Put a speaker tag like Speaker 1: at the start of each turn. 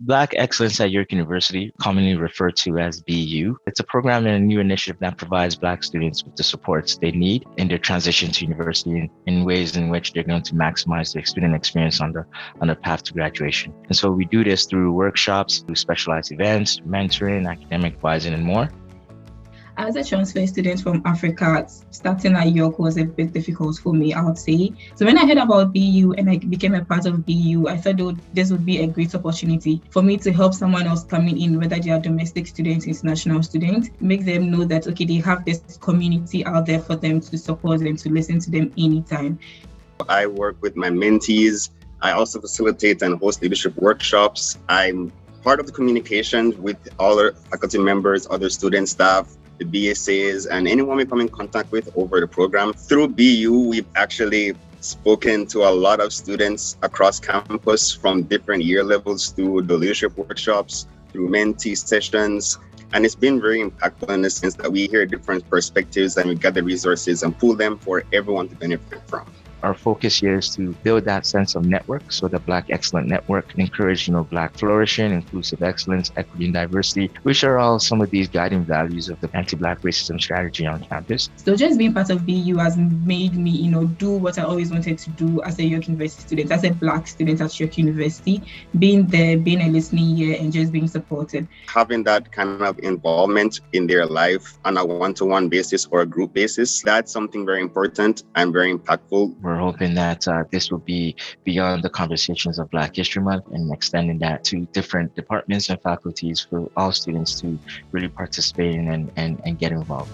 Speaker 1: Black Excellence at York University, commonly referred to as BEU. It's a program and a new initiative that provides Black students with the supports they need in their transition to university in ways in which they're going to maximize their student experience on the path to graduation. And so we do this through workshops, through specialized events, mentoring, academic advising, and more.
Speaker 2: As a transfer student from Africa, starting at York was a bit difficult for me, I would say. So when I heard about BU and I became a part of BU, I thought this would be a great opportunity for me to help someone else coming in, whether they are domestic students, international students, make them know that, okay, they have this community out there for them to support and to listen to them anytime.
Speaker 3: I work with my mentees. I also facilitate and host leadership workshops. I'm part of the communication with other faculty members, other student staff, the BSAs, and anyone we come in contact with over the program. Through BU, we've actually spoken to a lot of students across campus from different year levels through the leadership workshops, through mentee sessions. And it's been very impactful in the sense that we hear different perspectives and we gather resources and pull them for everyone to benefit from.
Speaker 1: Our focus here is to build that sense of network, so the Black Excellent Network, and encourage, Black flourishing, inclusive excellence, equity, and diversity, which are all some of these guiding values of the anti-Black racism strategy on campus.
Speaker 2: So just being part of BU has made me, do what I always wanted to do as a York University student, as a Black student at York University, being there, being a listening ear, and just being supported.
Speaker 3: Having that kind of involvement in their life on a one-to-one basis or a group basis, that's something very important and very impactful.
Speaker 1: We're hoping that this will be beyond the conversations of Black History Month and extending that to different departments and faculties for all students to really participate in and get involved.